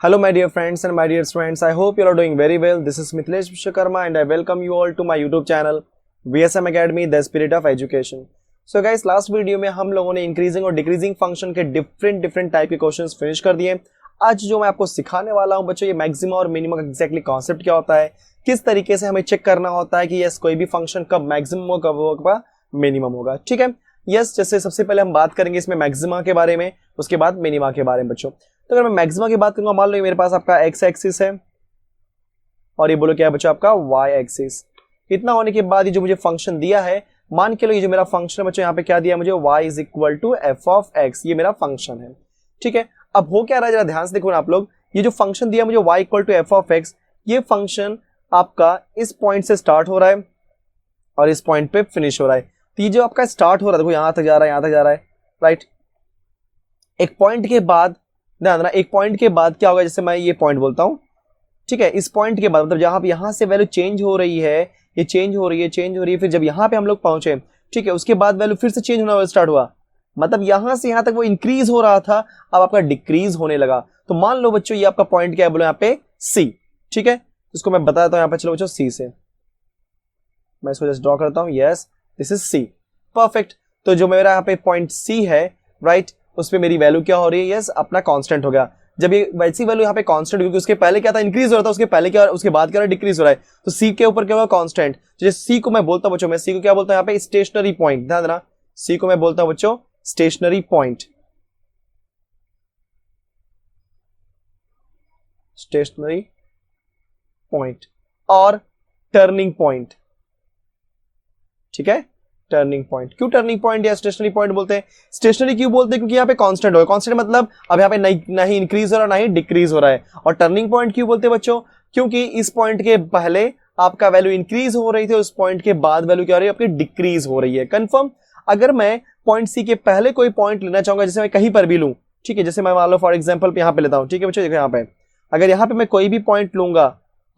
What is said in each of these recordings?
Hello my dear friends and my dear students, I hope you are doing very well. This is Mithilesh Vishwakarma and I welcome you all to my YouTube channel VSM Academy The Spirit of Education. So guys, last video में हम लोगों ने increasing और decreasing function के different type के questions finish कर दिए। आज जो मैं आपको सिखाने वाला हूं बच्चों, ये मैक्सिमा और मिनिमा का एग्जैक्टली कॉन्सेप्ट क्या होता है, किस तरीके से हमें चेक करना होता है कि यस कोई भी फंक्शन कब मैक्सिमम होगा कब मिनिमम होगा। ठीक है, यस जैसे सबसे पहले हम बात करेंगे इसमें मैक्सिमा के बारे में, उसके बाद मिनिमा के बारे में बच्चों। तो अगर मैं मैक्सिमा की बात करूंगा, मान लो मेरे पास आपका एक्स एक्सिस है और ये बोलो क्या है बच्चों आपका वाई एक्सिस। इतना होने के बाद ये जो मुझे फंक्शन दिया है, मान के लो ये जो मेरा फंक्शन है बच्चों, यहाँ पे क्या दिया है मुझे, y is equal to F of X, ये मेरा फंक्शन है। ठीक है, अब हो क्या रहा है जरा ध्यान से देखो ना आप लोग, ये जो फंक्शन दिया मुझे y equal to F of X, ये फंक्शन आपका इस पॉइंट से स्टार्ट हो रहा है और इस पॉइंट पे फिनिश हो रहा है। तो ये जो आपका स्टार्ट हो रहा है देखो, यहां तक जा रहा है, यहां तक जा रहा है, राइट। एक पॉइंट के बाद ध्यान देना, एक पॉइंट के बाद क्या होगा, जैसे मैं ये पॉइंट बोलता हूं, ठीक है, इस पॉइंट के बाद मतलब जहां पे यहां से वैल्यू चेंज हो रही है, ये चेंज हो रही है, फिर जब यहां पे हम लोग पहुंचे, ठीक है, उसके बाद वैल्यू फिर से चेंज होना स्टार्ट हुआ, मतलब यहां से यहां तक वो इंक्रीज हो रहा था, अब आपका डिक्रीज होने लगा। तो मान लो बच्चों ये आपका पॉइंट क्या है, बोलो यहाँ पे सी। ठीक है, इसको मैं बता देता हूं यहाँ पे, चलो बच्चों सी से मैं इसको जस्ट ड्रॉ करता हूं, yes this is C, perfect. तो जो मेरा यहाँ पे पॉइंट सी है, राइट, उस पे मेरी वैल्यू क्या हो रही है, यस अपना कांस्टेंट हो गया। जब ये वैसी वैल्यू यहाँ पे कांस्टेंट, क्योंकि उसके पहले क्या था, इंक्रीज हो रहा था, उसके पहले क्या, उसके बाद क्या, डिक्रीज हो रहा है, तो सी के ऊपर क्या होगा, कांस्टेंट। जैसे सी को मैं बोलता हूं बच्चों, मैं सी को क्या बोलता हूं यहाँ पे, स्टेशनरी पॉइंट। ध्यान देना, सी को मैं बोलता हूं बच्चों स्टेशनरी पॉइंट, स्टेशनरी पॉइंट और टर्निंग पॉइंट। ठीक है, टर्निंग पॉइंट। क्यों टर्निंग पॉइंट या स्टेशनरी पॉइंट बोलते हैं, स्टेशनरी क्यों बोलते हैं, क्योंकि यहाँ पे कांस्टेंट हो, कांस्टेंट मतलब अब यहाँ पे ना ही इंक्रीज हो रहा है ना ही डिक्रीज हो रहा है। और टर्निंग पॉइंट क्यों बोलते हैं बच्चों, क्योंकि इस पॉइंट के पहले आपका वैल्यू इंक्रीज हो रही थी, उस पॉइंट के बाद वैल्यू क्या हो रही है आपकी, डिक्रीज हो रही है। कंफर्म। अगर मैं पॉइंट सी के पहले कोई पॉइंट लेना चाहूंगा, जैसे मैं कहीं पर भी लूं, ठीक है, जैसे मैं मान लो फॉर एग्जाम्पल यहाँ पे लेता हूं, ठीक है बच्चों, देखो यहाँ पे अगर यहाँ पे मैं कोई भी पॉइंट लूंगा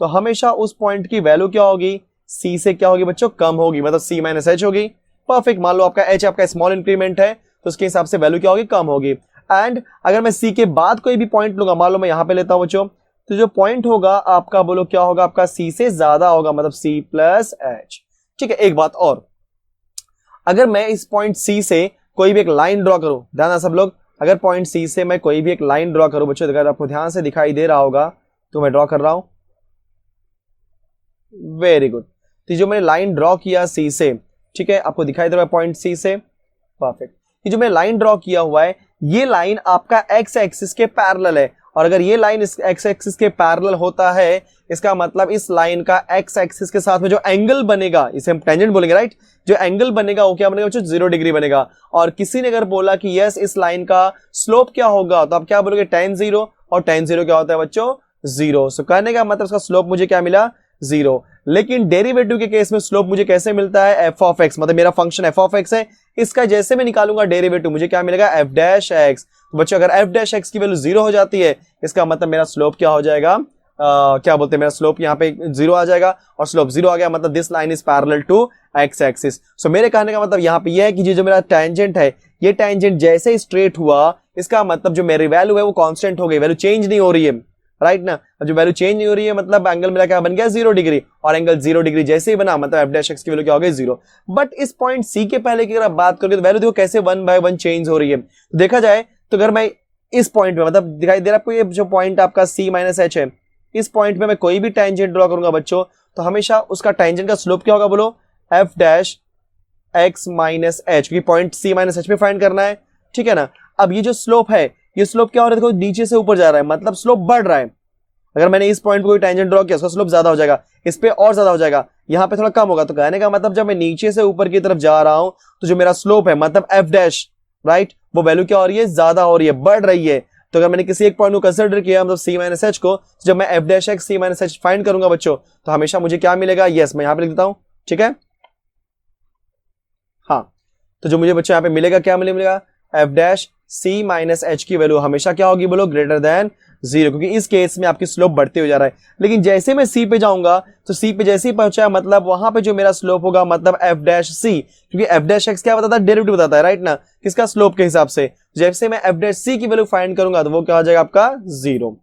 तो हमेशा उस पॉइंट की वैल्यू क्या होगी, सी से क्या होगी बच्चों, कम होगी, मतलब सी माइनस एच होगी। परफेक्ट। मान लो आपका एच आपका स्मॉल इंक्रीमेंट है, तो उसके हिसाब से वैल्यू क्या होगी, कम होगी। एंड अगर मैं सी के बाद कोई भी पॉइंट लूंगा, मान लो मैं यहां पे लेता हूं बच्चों, तो जो पॉइंट होगा आपका बोलो क्या होगा, आपका सी से ज्यादा होगा, मतलब सी प्लस एच। ठीक है, एक बात और, अगर मैं इस पॉइंट सी से कोई भी एक लाइन ड्रॉ करूं, ध्यान ना सब लोग, अगर पॉइंट सी से मैं कोई भी एक लाइन ड्रॉ करूं बच्चों, अगर आपको ध्यान से दिखाई दे रहा होगा तो मैं ड्रॉ कर रहा हूं, वेरी गुड। तो जो मैंने लाइन ड्रॉ किया सी से, ठीक है, आपको दिखाई दे रहा है पॉइंट सी से, परफेक्ट। ये जो मैं लाइन ड्रॉ किया हुआ है, ये लाइन आपका एक्स एक्सिस के पैरेलल है, और अगर ये लाइन इस एक्स एक्सिस के पैरेलल होता है, इसका मतलब इस लाइन का एक्स एक्सिस के साथ में जो एंगल बनेगा, इसे हम टेंजेंट बोलेंगे, राइट, जो एंगल बनेगा वो क्या बनेगा बच्चों, 0 डिग्री बनेगा। और किसी ने अगर बोला कि यस इस लाइन का स्लोप क्या होगा, तो आप क्या बोलोगे, tan 0, और tan 0 क्या होता है बच्चों, 0। सो कहने का मतलब उसका स्लोप मुझे क्या मिला, 0। लेकिन डेरिवेटिव के केस में स्लोप मुझे कैसे मिलता है, एफ ऑफ एक्स, मतलब मेरा फंक्शन एफ ऑफ एक्स है, इसका जैसे मैं निकालूंगा डेरिवेटिव मुझे क्या मिलेगा, एफ डैश एक्स। तो बच्चों अगर एफ डैश एक्स की वैल्यू 0 हो जाती है, इसका मतलब मेरा स्लोप क्या हो जाएगा, क्या बोलते हैं, मेरा स्लोप यहाँ पे 0 आ जाएगा, और स्लोप 0 आ गया मतलब this line is parallel to X axis. So मेरे कहने का मतलब यहाँ पे यह है कि जो मेरा टेंजेंट है, ये टेंजेंट जैसे स्ट्रेट हुआ, इसका मतलब जो मेरी वैल्यू है वो कांस्टेंट हो गई, वैल्यू चेंज नहीं हो रही है, राइट ना। जो वैल्यू चेंज नहीं हो रही है मतलब एंगल मेरा क्या बन गया, 0 डिग्री, और एंगल 0 डिग्री जैसे ही बना मतलब एफ डैश एक्स की वैल्यू क्या हो गई, 0। बट इस पॉइंट सी के पहले की अगर आप बात करोगे तो वैल्यू देखो कैसे 1 बाय 1 चेंज हो रही है। तो देखा जाए तो अगर मैं इस पॉइंट पे, मतलब दिखाई दे रहा है आपको, ये जो पॉइंट आपका सी माइनस एच है, इस पॉइंट पे मैं कोई भी टेंजेंट ड्रॉ करूंगा बच्चों, तो हमेशा उसका टेंजेंट का स्लोप क्या होगा, बोलो F dash x minus H, क्योंकि पॉइंट सी माइनस एच पे फाइंड करना है। ठीक है ना। अब ये जो स्लोप है, ये स्लोप क्या हो रहा है, देखो नीचे से ऊपर जा रहा है, मतलब स्लोप बढ़ रहा है। अगर मैंने इस पॉइंट पे कोई टेंजेंट ड्रॉ किया, उसका स्लोप ज्यादा हो जाएगा, इस पे और ज्यादा हो जाएगा, यहाँ पे थोड़ा कम होगा। तो कहने का मतलब जब मैं नीचे से ऊपर की तरफ जा रहा हूं, तो जो मेरा स्लोप है मतलब एफ डैश, राइट, वो वैल्यू क्या हो रही है, ज्यादा हो रही है, बढ़ रही है। तो अगर मैंने किसी एक पॉइंट को कंसिडर किया, मतलब सी माइनस एच को, जब मैं एफ डैश एक्स सी माइनस एच फाइंड करूंगा बच्चों, तो हमेशा मुझे क्या मिलेगा, यस मैं यहां पे लिख देता हूं, ठीक है, हाँ। तो जो मुझे बच्चों यहाँ पे मिलेगा, क्या मिलेगा, F dash C minus H की वैल्यू हमेशा क्या होगी, बोलो ग्रेटर देन 0, क्योंकि इस केस में आपकी स्लोप बढ़ते हुए जा रहा है। लेकिन जैसे मैं सी पे जाऊंगा, तो सी पे जैसे ही पहुंचा, मतलब वहां पे जो मेरा स्लोप होगा मतलब एफ डैश सी, क्योंकि एफ डैश एक्स क्या बताता है, डेरिवेटिव बताता है, राइट ना, किसका, स्लोप के हिसाब से। जैसे मैं एफ डैश सी की वैल्यू फाइंड करूंगा तो वो क्या हो जाएगा आपका 0।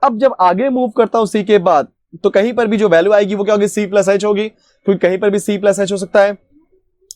अब जब आगे मूव करता हूं सी के बाद, तो कहीं पर भी जो वैल्यू आएगी वो क्या होगी, सी प्लस एच होगी, क्योंकि कहीं पर भी सी प्लस एच हो सकता है।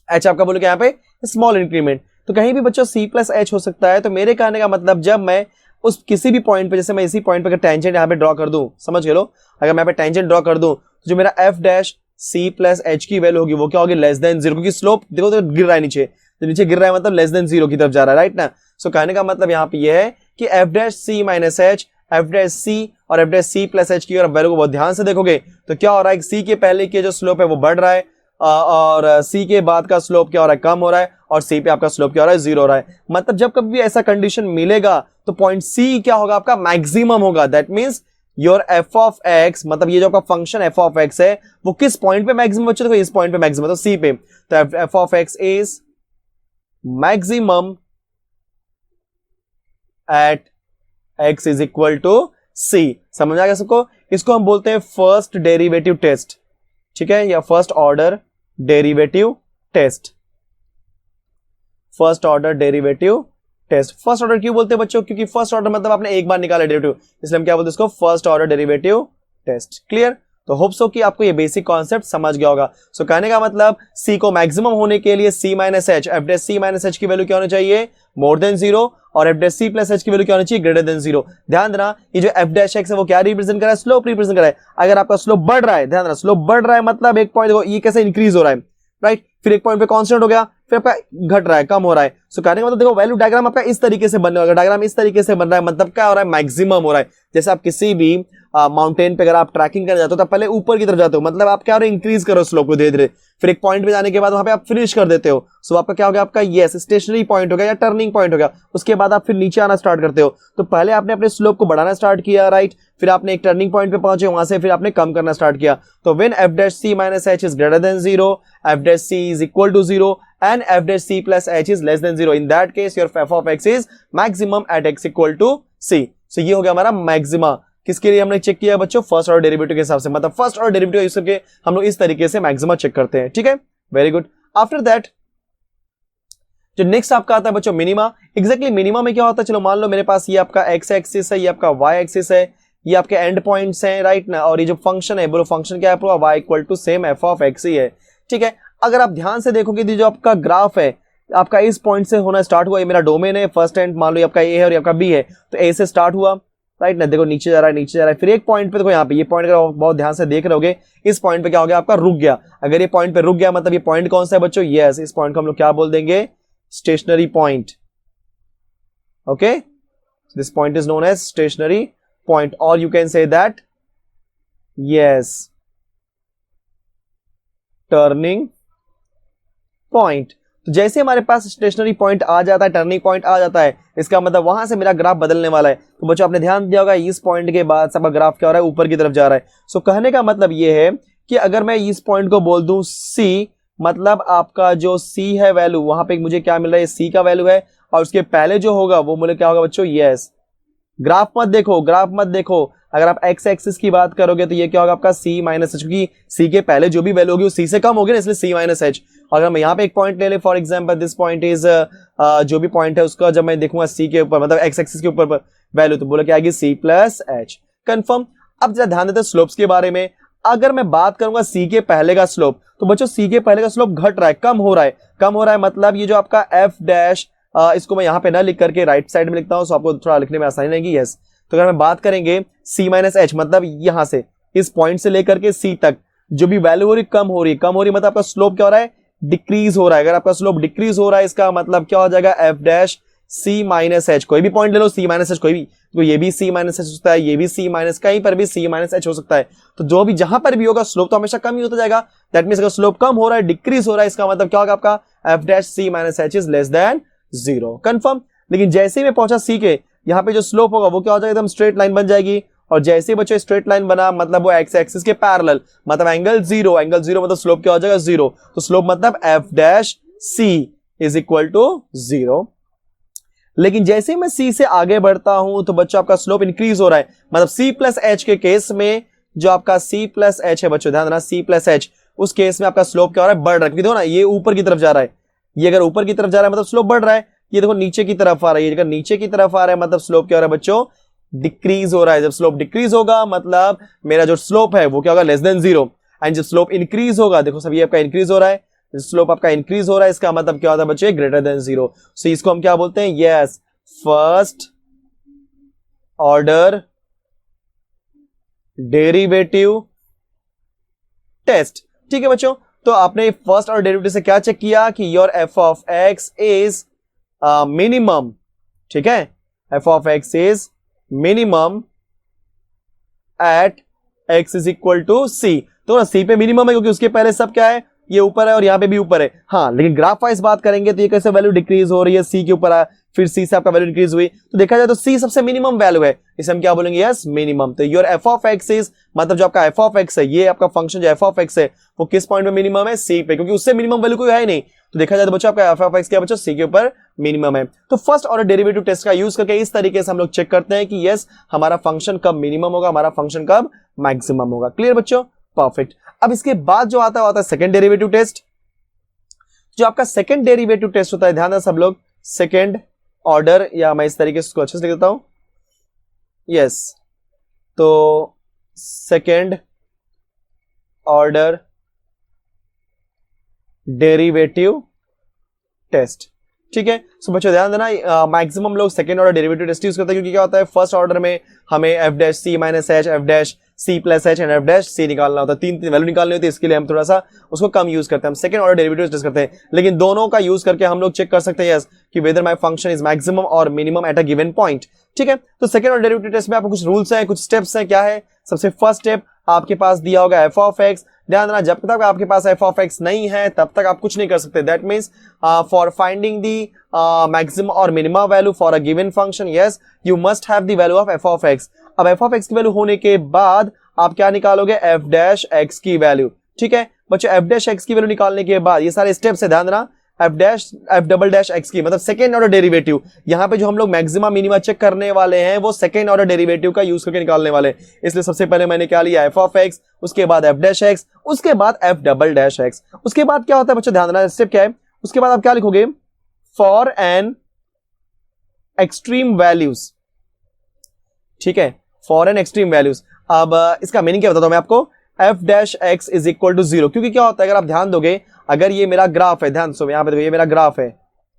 एच आपका बोलो क्या यहाँ पे स्मॉल इंक्रीमेंट, तो कहीं भी बच्चों सी प्लस एच हो सकता है। तो मेरे कहने का मतलब जब मैं उस किसी भी पॉइंट पे, जैसे मैं इसी पॉइंट पे अगर टेंजेंट यहाँ पे ड्रॉ कर दूं, समझ गए लो, अगर मैं यहाँ पे टेंजेंट ड्रॉ कर दूं तो जो मेरा F dash C plus H की वैल्यू होगी वो क्या होगी, लेस देन जीरो, क्योंकि स्लोप देखो तो गिर रहा है नीचे, तो नीचे गिर रहा है मतलब लेस देन जीरो की तरफ जा रहा है, राइट ना। सो कहने का मतलब यहाँ पे ये है कि F dash C minus H, F dash C और F dash C plus H की अगर वैल्यू को बहुत ध्यान से देखोगे तो क्या हो रहा है, सी के पहले की जो स्लोप है वो बढ़ रहा है, और सी के बाद का स्लोप क्या हो रहा है, कम हो रहा है, और सी पे आपका स्लोप क्या हो रहा है, जीरो हो रहा है। मतलब जब कभी भी ऐसा कंडीशन मिलेगा तो पॉइंट सी क्या होगा, आपका मैक्सिमम होगा। That means your F of x, मतलब ये जो आपका फंक्शन एफ ऑफ एक्स है वो किस पॉइंट पे मैक्सिमम, बच्चों देखो इस पॉइंट पे मैक्सिमम, तो सी पे, तो F of X is maximum at X is equal to C. समझ आ गया सबको? इसको हम बोलते हैं फर्स्ट डेरिवेटिव टेस्ट, ठीक है, या first order derivative test. First order derivative test. First order क्यों बोलते हैं बच्चों, क्योंकि फर्स्ट ऑर्डर मतलब आपने एक बार निकाला डेरिवेटिव, इसलिए हम क्या बोलते हैं इसको, first order derivative test. Clear? तो होप सो कि आपको ये बेसिक कॉन्सेप्ट समझ गया होगा। सो कहने का मतलब सी को मैक्सिमम होने के लिए C minus H, F dash C minus H की वैल्यू क्या होनी चाहिए, मोर देन जीरो, और F dash C plus H की वैल्यू क्या होनी चाहिए, ग्रेटर देन जीरो। ध्यान देना ये जो एफ डैश एक्स है वो क्या रिप्रेजेंट कर रहा है, स्लोप रिप्रेजेंट कर रहा है। अगर आपका स्लोप बढ़ रहा है, ध्यान देना स्लोप बढ़ रहा है मतलब एक पॉइंट देखो ये कैसे इंक्रीज हो रहा है, राइट, फिर एक पॉइंट पे कांस्टेंट हो गया, फिर आपका घट रहा है, कम हो रहा है। सो कहने का मतलब देखो वैल्यू डायग्राम आपका इस तरीके से बनने वाला, डायग्राम इस तरीके से बन रहा है, मतलब क्या हो रहा है, मैक्सिमम हो रहा है। जैसे आप किसी भी माउंटेन पे अगर आप ट्रैकिंग करने जाते हो तो पहले ऊपर की तरफ जाते हो, मतलब आप क्या हो रहे, इंक्रीज करो स्लोप को धीरे धीरे, फिर एक पॉइंट पे जाने के बाद वहां पे आप फिनिश कर देते हो। सो आपका क्या हो गया, आपका यस स्टेशनरी पॉइंट हो गया या टर्निंग पॉइंट हो गया। उसके बाद आप फिर नीचे आना स्टार्ट करते हो। तो पहले आपने अपने स्लोप को बढ़ाना स्टार्ट किया, राइट, फिर आपने एक टर्निंग पॉइंट पे पहुंचे, वहां से फिर आपने कम करना स्टार्ट किया। तो when F dash C minus H is greater than zero, F dash C is equal to zero and f dash c plus h is less than 0. In that case, your f of x is maximum at x equal to c. So ये हो गया हमारा maxima. किसके लिए हमने check किया बच्चों, first order derivative के हिसाब से, मतलब फर्स्ट ऑर्डर डेरिवेटिव यूज करके हम लोग इस तरीके से मैक्सिमा चेक करते हैं। ठीक है, वेरी गुड। आफ्टर दैट जो नेक्स्ट आपका आता है बच्चों मिनिमा। एग्जैक्टली मिनिमा में क्या होता है, चलो मान लो मेरे पास ये आपका एक्स एक्सिस है, ये आपका वाई एक्सिस है, ये आपके एंड पॉइंट्स हैं, राइट ना, और ये जो फंक्शन है, बोलो फंक्शन क्या है पूरा, Y equal to same F of X ही है। ठीक है, अगर आप ध्यान से देखोगे जो आपका ग्राफ है आपका इस पॉइंट से होना स्टार्ट हुआ, ये मेरा डोमेन है, फर्स्ट एंड मान लो ये आपका ए है और ये आपका बी है, तो ए से स्टार्ट हुआ, राइट ना, देखो नीचे जा रहा है नीचे जा रहा है, फिर एक पॉइंट पे देखो यहाँ पे ये पॉइंट अगर बहुत ध्यान से देख रहे होगे, इस पॉइंट पे क्या हो गया आपका, रुक गया। अगर ये पॉइंट पे रुक गया मतलब ये पॉइंट कौन सा है बच्चों, यस, इस पॉइंट को हम लोग क्या बोल देंगे, stationary point. Okay, this point is known as stationary point, और you can say that yes turning point. तो जैसे हमारे पास स्टेशनरी पॉइंट आ जाता है, टर्निंग पॉइंट आ जाता है, इसका मतलब वहां से मेरा ग्राफ बदलने वाला है। तो बच्चों आपने ध्यान दिया होगा इस पॉइंट के बाद सबका ग्राफ क्या हो रहा है, ऊपर की तरफ जा रहा है। सो कहने का मतलब ये है कि अगर मैं इस पॉइंट को बोल दूं सी, मतलब आपका जो सी है वैल्यू, वहां पे मुझे क्या मिल रहा है, सी का वैल्यू है, और उसके पहले जो होगा वो मुझे क्या होगा बच्चों, यस। ग्राफ मत देखो, ग्राफ मत देखो, अगर आप एक्स एक्सिस की बात करोगे तो ये क्या होगा आपका सी माइनस एच, क्योंकि सी के पहले जो भी वैल्यू होगी वो सी से कम होगी ना, इसलिए सी माइनस एच। अगर हम यहाँ पे एक पॉइंट ले ले, for example this point is जो भी पॉइंट है उसका जब मैं देखूंगा सी के ऊपर, मतलब एक्स एक्सिस के ऊपर वैल्यू, तो बोला क्या आएगी, सी प्लस एच, कंफर्म। अब जरा ध्यान देते हैं स्लोप्स के बारे में। अगर मैं बात करूंगा सी के पहले का स्लोप, तो बच्चों सी के पहले का स्लोप घट रहा है, कम हो रहा है, कम हो रहा है, मतलब ये जो आपका एफ डैश, इसको मैं यहाँ पे ना लिख करके राइट साइड में लिखता हूँ, सो आपको थोड़ा लिखने में आसानी रहेगी, यस। तो अगर मैं बात करेंगे सी माइनस एच, मतलब यहां से इस पॉइंट से लेकर के सी तक जो भी वैल्यू हो रही कम हो रही है, कम हो रही है, मतलब आपका स्लोप क्या हो रहा है, डिक्रीज हो रहा है। अगर आपका स्लोप डिक्रीज हो रहा है इसका मतलब क्या हो जाएगा, F dash C minus H, कोई भी पॉइंट ले लो सी माइनस एच, कोई भी, तो ये भी सी माइनस एच हो सकता है, ये भी सी माइनस, कहीं पर भी सी माइनस एच हो सकता है। तो जो भी जहां पर भी होगा स्लोप तो हमेशा कम ही होता जाएगा। दैट मींस अगर स्लोप कम हो रहा है, डिक्रीज हो रहा है, इसका मतलब क्या होगा आपका, F dash C minus H is less than zero, confirm. लेकिन जैसे ही मैं पहुंचा सी के, यहाँ पे जो स्लोप होगा वो क्या हो जाएगा, एकदम स्ट्रेट लाइन बन जाएगी, और जैसे ही बच्चों स्ट्रेट लाइन बना मतलब वो एक्स एक्सिस के पैरेलल, मतलब एंगल जीरो, एंगल जीरो मतलब स्लोप क्या हो जाएगा, जीरो। तो स्लोप मतलब F dash C is equal to zero. लेकिन जैसे ही मैं सी से आगे बढ़ता हूं तो बच्चों आपका स्लोप इंक्रीज हो रहा है, मतलब सी प्लस एच के केस में जो आपका सी प्लस एच है बच्चों, ध्यान देना सी प्लस एच, उस केस में आपका स्लोप क्या हो रहा है, बढ़ रहा है। देखो ना ये ऊपर की तरफ जा रहा है, ये अगर ऊपर की तरफ जा रहा है मतलब स्लोप बढ़ रहा है, ये देखो नीचे की तरफ आ रहा है, ये अगर नीचे की तरफ आ रहा है मतलब स्लोप क्या हो रहा है बच्चों, डिक्रीज हो रहा है। जब स्लोप डिक्रीज होगा मतलब मेरा जो स्लोप है वो क्या होगा, लेस देन जीरो। एंड जब स्लोप इंक्रीज होगा, देखो सब ये आपका इंक्रीज हो रहा है, स्लोप आपका इंक्रीज हो रहा है, इसका मतलब क्या होता है बच्चे, ग्रेटर देन जीरो। सो इसको हम क्या बोलते हैं, yes, first order derivative test. ठीक है बच्चों, तो आपने फर्स्ट ऑर्डर डेरिवेटिव से क्या चेक किया कि your F of X is minimum. ठीक है, F of X is minimum at X is equal to C. तो ना सी पे मिनिमम है क्योंकि उसके पहले सब क्या है, ये ऊपर है और यहाँ पे भी ऊपर है। हाँ, लेकिन ग्राफ वाइज बात करेंगे तो ये कैसे वैल्यू डिक्रीज हो रही है, सी के ऊपर है, फिर सी से आपका वैल्यू इंक्रीज हुई, तो देखा जाए तो सी सबसे मिनिमम वैल्यू है, इसे हम क्या बोलेंगे, यस, मिनिमम। तो your F of X is, मतलब जो आपका एफ ऑफ एक्स है, ये आपका फंक्शन जो एफ ऑफ एक्स है वो किस पॉइंट में मिनिमम है, सी पे, क्योंकि उससे मिनिमम वैल्यू कोई है ही नहीं। तो देखा जाए तो बच्चों आपका एफ ऑफ एक्स क्या बच्चों, सी के ऊपर मिनिमम है। तो फर्स्ट ऑर्डर डेरिवेटिव टेस्ट का यूज करके इस तरीके से हम लोग चेक करते हैं कि यस हमारा फंक्शन कब मिनिमम होगा, हमारा फंक्शन कब मैक्सिमम होगा। क्लियर बच्चों, परफेक्ट। अब इसके बाद जो आता है सेकंड डेरिवेटिव टेस्ट। जो आपका सेकंड डेरिवेटिव टेस्ट होता है, ध्यान दें सब लोग, सेकंड ऑर्डर, या मैं इस तरीके से इसको अच्छे से लिख देता हूं, यस, तो सेकंड ऑर्डर डेरिवेटिव टेस्ट। ठीक है, सो बच्चों ध्यान देना, मैक्सिमम लोग second order derivative test use करते हैं, क्योंकि क्या होता है फर्स्ट ऑर्डर में हमें F dash C minus H, F dash C plus H and F dash C निकालना होता है, तीन वैल्यू निकालनी होती है, इसके लिए हम थोड़ा सा उसको कम यूज करते हैं, हम सेकंड ऑर्डर डेरिवेटिव टेस्ट करते हैं। लेकिन दोनों का यूज करके हम लोग चेक कर सकते हैं यस कि whether my function is maximum और minimum at a given point. ठीक है, तो सेकंड ऑर्डर डेरिवेटिव टेस्ट में आपको कुछ रूल्स हैं, कुछ स्टेप्स हैं। क्या है, सबसे फर्स्ट स्टेप आपके पास दिया होगा एफ ऑफ एक्स। ध्यान देना, जब तक आपके पास एफ ऑफ एक्स नहीं है तब तक आप कुछ नहीं कर सकते। That means for finding the maximum और minimum value for a given function, yes you must have the value of F of X. अब एफ ऑफ एक्स की वैल्यू होने के बाद आप क्या निकालोगे, एफ डैश एक्स की वैल्यू। ठीक है बच्चों, एफ डैश एक्स की वैल्यू निकालने के बाद ये सारे स्टेप्स है, ध्यान देना, एफ डबल डैश एक्स की मतलब सेकेंड ऑर्डर डेरिवेटिव। यहाँ पे जो हम लोग मैक्सिमा मिनिमा चेक करने वाले हैं वो सेकेंड ऑर्डर डेरिवेटिव का यूज करके निकालने वाले, इसलिए सबसे पहले मैंने क्या लिया, एफ ऑफ एक्स, उसके बाद एफ डैश एक्स, उसके बाद एफ डबल डैश एक्स। उसके बाद क्या होता है बच्चों, ध्यान देना, स्टेप क्या है, उसके बाद आप क्या लिखोगे, फॉर एन एक्सट्रीम वैल्यूज। ठीक है, फॉर एन एक्सट्रीम वैल्यूज। अब इसका मीनिंग क्या बताता हूं मैं आपको, F dash X is equal to zero, क्योंकि क्या होता है अगर आप ध्यान दोगे, अगर ये मेरा ग्राफ है, ध्यान सो यहाँ पे देखो ये मेरा ग्राफ है,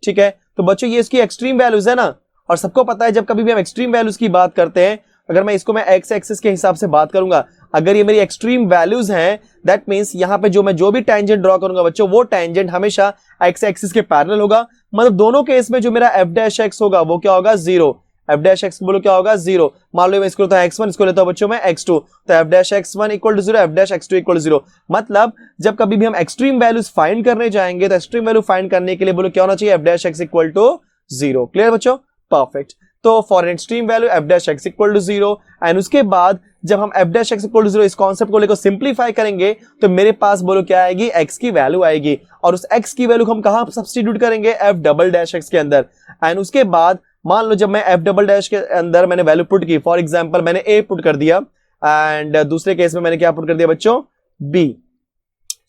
ठीक है, तो बच्चों ये इसकी एक्सट्रीम वैल्यूज है ना, और सबको पता है जब कभी भी हम एक्सट्रीम वैल्यूज की बात करते हैं, अगर मैं इसको मैं एक्स एक्सिस के हिसाब से बात करूंगा, अगर ये मेरी एक्सट्रीम वैल्यूज हैं, दैट मींस यहाँ पे जो भी टेंजेंट ड्रॉ करूंगा बच्चों, वो टेंजेंट हमेशा एक्स एक्सिस के पैरेलल होगा। मतलब दोनों केस में जो मेरा एफ डैश एक्स होगा वो क्या होगा, जीरो। एफ डैश एक्स बोलो क्या होगा, जीरो। मान लो मैं इसको लेता हूं x1, इसको लेता हूं बच्चों मैं x2, तो F dash x1 equal to zero, F dash x2 equal to zero. मतलब जब कभी भी हम एक्सट्रीम वैल्यूज फाइंड करने जाएंगे तो एक्सट्रीम वैल्यू फाइंड करने के लिए बोलो क्या होना चाहिए, F dash X equal to zero. Clear बच्चों, परफेक्ट। तो for an extreme value F dash X equal to zero, and उसके बाद जब हम F dash X equal to zero इस कॉन्सेप्ट को लेकर सिंप्लीफाई करेंगे तो मेरे पास बोलो क्या आएगी, x की वैल्यू आएगी, और उस x की वैल्यू हम कहां सब्स्टिट्यूट करेंगे, एफ डबल डैश एक्स के अंदर। एंड उसके बाद मान लो जब मैं एफ डबल डैश के अंदर मैंने वैल्यू पुट की, फॉर एग्जांपल मैंने a पुट कर दिया, एंड दूसरे केस में मैंने क्या पुट कर दिया बच्चों, b।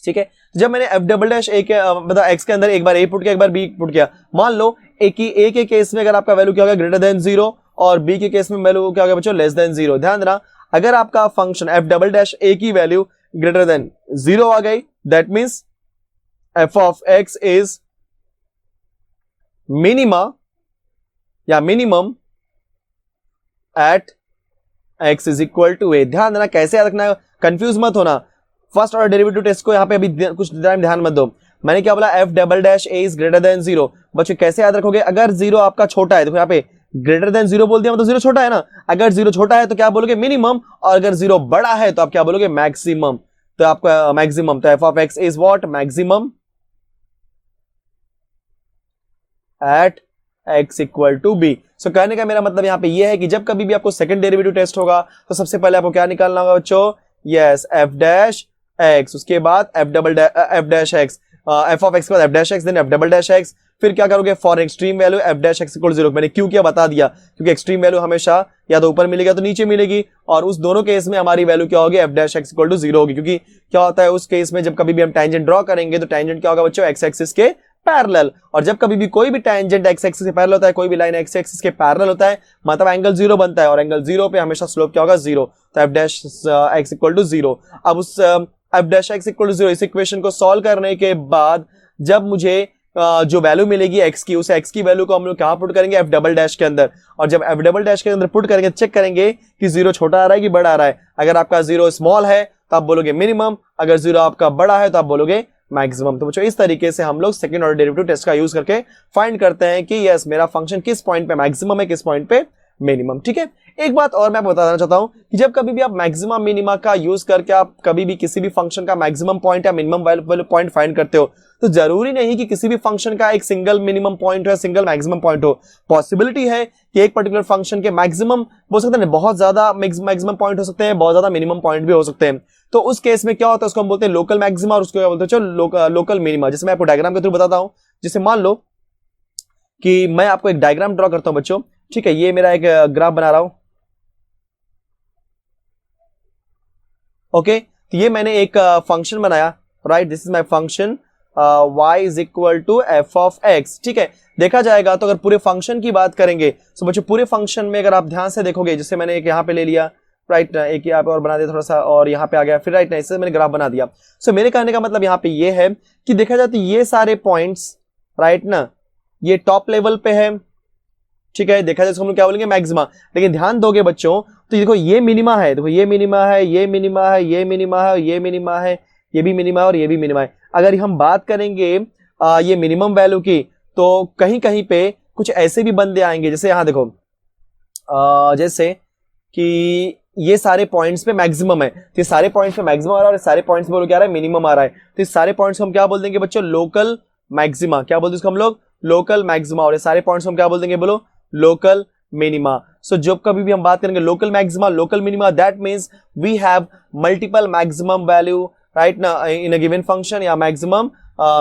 ठीक है, जब मैंने एफ डबल डैश a के मतलब x के अंदर एक बार a पुट किया, एक बार b पुट किया, मान लो a के केस में अगर आपका वैल्यू क्या होगा, ग्रेटर देन जीरो, और b के केस में वैल्यू क्या होगा बच्चों, लेस देन जीरो। ध्यान देना, अगर आपका function F double dash a की वैल्यू ग्रेटर देन जीरो आ गई, that means F of X is minima या minimum at x is equal to a। ध्यान देना, कैसे याद रखना है, कंफ्यूज मत होना। फर्स्ट ऑर्डर डेरिवेटिव टेस्ट को यहाँ पे अभी कुछ टाइम ध्यान मत दो। मैंने क्या बोला, F double dash a is greater than zero. बच्चों कैसे याद रखोगे, अगर जीरो आपका छोटा है, देखो यहाँ पे ग्रेटर देन जीरो बोल दिया मतलब जीरो छोटा है ना, अगर जीरो छोटा है तो क्या बोलोगे, मिनिमम, और अगर जीरो बड़ा है तो आप क्या बोलोगे, मैक्सिमम। तो आपका मैक्सिमम, तो F of X is what, maximum at x equal to B. So कहने का मेरा मतलब यहाँ पे ये है कि जब कभी भी आपको सेकंड डेरिवेटिव टेस्ट होगा तो सबसे पहले आपको क्या निकालना होगा बच्चों, यस, एफ डैश एक्स, उसके बाद F dash X, F of X के बाद F dash X, then F double dash X, फिर क्या करोगे, for extreme value F dash X equal zero. मैंने क्यों किया बता दिया, क्योंकि एक्सट्रीम वैल्यू हमेशा या तो ऊपर मिलेगा तो नीचे मिलेगी, और उस दोनों केस में हमारी वैल्यू क्या होगी, F dash X equal to zero होगी। क्योंकि क्या होता है उस केस में जब कभी भी हम टेंजेंट ड्रॉ करेंगे तो टेंजेंट क्या होगा बच्चों, एक्स एक्सिस के पैरेलल। और जब कभी भी कोई भी टेंजेंट एक्स एक्सिस के पैरेलल होता है, कोई भी लाइन एक्स एक्सिस के पैरेलल होता है, मतलब एंगल जीरो बनता है, और एंगल जीरो पे हमेशा स्लोप क्या होगा, जीरो। तो F dash X equal to zero. अब उस F dash X equal to zero इस इक्वेशन को सॉल्व करने के बाद जब मुझे जो वैल्यू मिलेगी एक्स की, उस एक्स की वैल्यू को हम लोग कहां पुट करेंगे, एफ डबल डैश के अंदर। और जब एफ डबल डैश के अंदर पुट करेंगे, चेक करेंगे कि जीरो छोटा आ रहा है कि बड़ा आ रहा है। अगर आपका जीरो स्मॉल है तो आप बोलोगे मिनिमम, अगर जीरो आपका बड़ा है तो आप बोलोगे मैक्सिमम। तो बच्चों इस तरीके से हम लोग सेकंड ऑर्डर डेरिवेटिव टेस्ट का यूज करके फाइंड करते हैं कि यस मेरा फंक्शन किस पॉइंट पे मैक्सिमम है, किस पॉइंट पे मिनिमम। ठीक है, एक बात और मैं बताना चाहता हूं कि जब कभी भी आप मैक्सिमम मिनिमा का यूज करके आप कभी भी किसी भी फंक्शन का मैक्सिमम पॉइंट या मिनिमम वैल्यू पॉइंट फाइंड करते हो, तो जरूरी नहीं कि किसी भी फंक्शन का एक सिंगल मिनिमम पॉइंट हो या सिंगल मैक्सिमम पॉइंट हो। पॉसिबिलिटी है कि एक पर्टिकुलर फंक्शन के मैक्सिमम हो सकते हैं, बहुत ज्यादा मैक्सिमम पॉइंट हो सकते हैं, बहुत ज्यादा मिनिमम पॉइंट भी हो सकते हैं। तो उस केस में क्या होता है, उसको हम बोलते हैं लोकल मैक्सिमा, और उसको क्या बोलते हैं लोकल मिनिमा। जैसे मैं आपको डायग्राम के थ्रू बताता हूं। जैसे मान लो कि मैं आपको एक डायग्राम ड्रॉ करता हूं बच्चों, ठीक है, ये मेरा एक ग्राफ बना रहा हूं। ओके, तो ये मैंने एक फंक्शन बनाया, right, this is my function y is equal to F of X. ठीक है, देखा जाएगा तो अगर पूरे फंक्शन की बात करेंगे तो बच्चों पूरे फंक्शन में अगर आप ध्यान से देखोगे, जैसे मैंने एक यहाँ पे ले लिया, राइट, एक यहाँ पे और बना दिया थोड़ा सा, और यहाँ पे आ गया, फिर राइट इससे मैंने ग्राफ बना दिया। सो मेरे कहने का मतलब यहाँ पे ये है कि देखा जाए तो ये सारे पॉइंट्स, राइट ना, ये टॉप लेवल पे है। ठीक है, देखा जाए तो हम लोग क्या बोलेंगे, मैक्सिमा। लेकिन ध्यान दोगे बच्चों तो देखो ये मिनिमा है, देखो ये मिनिमा है, ये मिनिमा है, ये मिनिमा है, ये मिनिमा है, ये भी मिनिमा है और ये भी मिनिमा है। अगर हम बात करेंगे ये मिनिमम वैल्यू की, तो कहीं कहीं पे कुछ ऐसे भी बंदे आएंगे, जैसे यहाँ देखो जैसे कि ये सारे पॉइंट्स पे मैक्सिमम है, तो ये सारे पॉइंट्स पे मैक्सिमम आ रहा है और सारे पॉइंट्स पे क्या आ रहा है, मिनिमम आ रहा है। तो इस सारे पॉइंट्स को हम क्या बोल देंगे बच्चों, लोकल मैक्सिमा। क्या बोलते हैं इसको हम लोग, लोकल मैक्सिमा। और ये सारे पॉइंट्स हम क्या बोल देंगे, बोलो, लोकल मिनिमा। सो जब कभी भी हम बात करेंगे local maxima, local minima, that means we have multiple maximum value, right ना, इन अ गिवन फंक्शन, या मैक्सिमम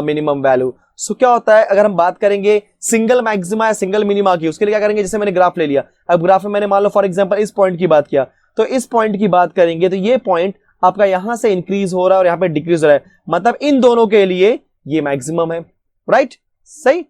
मिनिमम वैल्यू। सो क्या होता है, अगर हम बात करेंगे सिंगल मैक्सिमा या सिंगल मिनिमा की, उसके लिए क्या करेंगे, जैसे मैंने ग्राफ ले लिया, अब ग्राफ में मैंने मान लो फॉर एग्जांपल इस पॉइंट की बात किया, तो इस पॉइंट की बात करेंगे तो ये पॉइंट आपका यहां से इंक्रीज हो रहा है और यहां पे डिक्रीज हो रहा है, मतलब इन दोनों के लिए ये मैक्सिमम है, राइट, सही।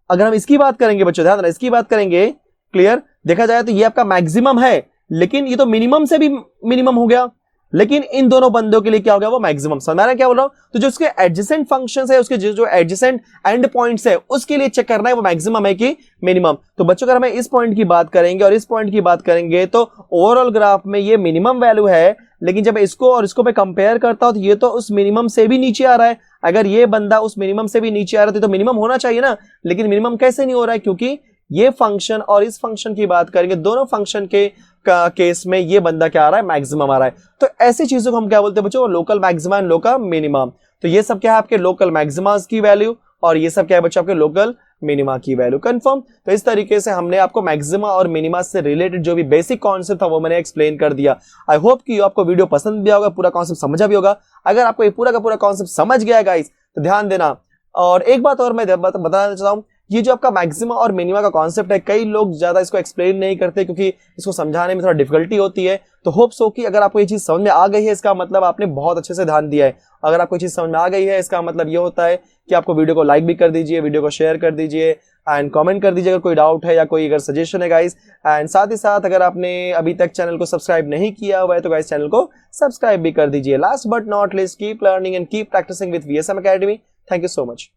अगर हम इसकी बात करेंगे बच्चों, ध्यान रखना, इसकी बात करेंगे, क्लियर, देखा जाए तो ये आपका मैक्सिमम है, लेकिन ये तो मिनिमम से भी मिनिमम हो गया, लेकिन इन दोनों बंदों के लिए क्या हो गया, वो मैक्सिमम। समझ रहे हैं क्या बोल रहा हूं? तो जो उसके एडजेसेंट फंक्शंस है, उसके जो एडजेसेंट एंड पॉइंट्स है, उसके लिए चेक करना है वो मैक्सिमम है कि मिनिमम। तो बच्चों अगर हमें इस पॉइंट की बात करेंगे और इस पॉइंट की बात करेंगे, तो ओवरऑल ग्राफ में ये मिनिमम वैल्यू है, लेकिन जब इसको और इसको मैं कंपेयर करता हूं तो ये तो उस मिनिमम से भी नीचे आ रहा है। अगर ये बंदा उस मिनिमम से भी नीचे आ रहा है तो मिनिमम होना चाहिए ना, लेकिन मिनिमम कैसे नहीं हो रहा है, क्योंकि ये फंक्शन और इस फंक्शन की बात करेंगे, दोनों फंक्शन के केस में ये बंदा क्या आ रहा है, मैक्सिमम आ रहा है। तो ऐसी चीजों को हम क्या बोलते हैं बच्चों, local maxima and local minima. तो ये सब क्या है, आपके लोकल मैक्सिमास की वैल्यू, और ये सब क्या है बच्चों, आपके लोकल मिनिमा की वैल्यू। कंफर्म। तो इस तरीके से हमने आपको मैक्सिमा और मिनिमा से रिलेटेड जो भी बेसिक कॉन्सेप्ट था वो मैंने एक्सप्लेन कर दिया। आई होप कि आपको वीडियो पसंद भी होगा, पूरा कॉन्सेप्ट समझा भी होगा। अगर आपको ये पूरा का पूरा कॉन्सेप्ट समझ गया गाइस तो ध्यान देना। और एक बात और मैं बताना चाहता हूं, ये जो आपका मैक्सिमा और मिनिमा का कॉन्सेप्ट है, कई लोग ज्यादा इसको एक्सप्लेन नहीं करते क्योंकि इसको समझाने में थोड़ा डिफिकल्टी होती है। तो होप सो कि अगर आपको ये चीज समझ में आ गई है, इसका मतलब आपने बहुत अच्छे से ध्यान दिया है। अगर आपको ये चीज समझ में आ गई है, इसका मतलब ये होता है कि आपको वीडियो को लाइक भी कर दीजिए, वीडियो को शेयर कर दीजिए एंड कमेंट कर दीजिए अगर कोई डाउट है या कोई अगर सजेशन है गाइस। एंड साथ ही साथ अगर आपने अभी तक चैनल को सब्सक्राइब नहीं किया हुआ है तो गाइस चैनल को सब्सक्राइब भी कर दीजिए। Last but not least, keep learning and keep practicing with VSM Academy। Thank you so much.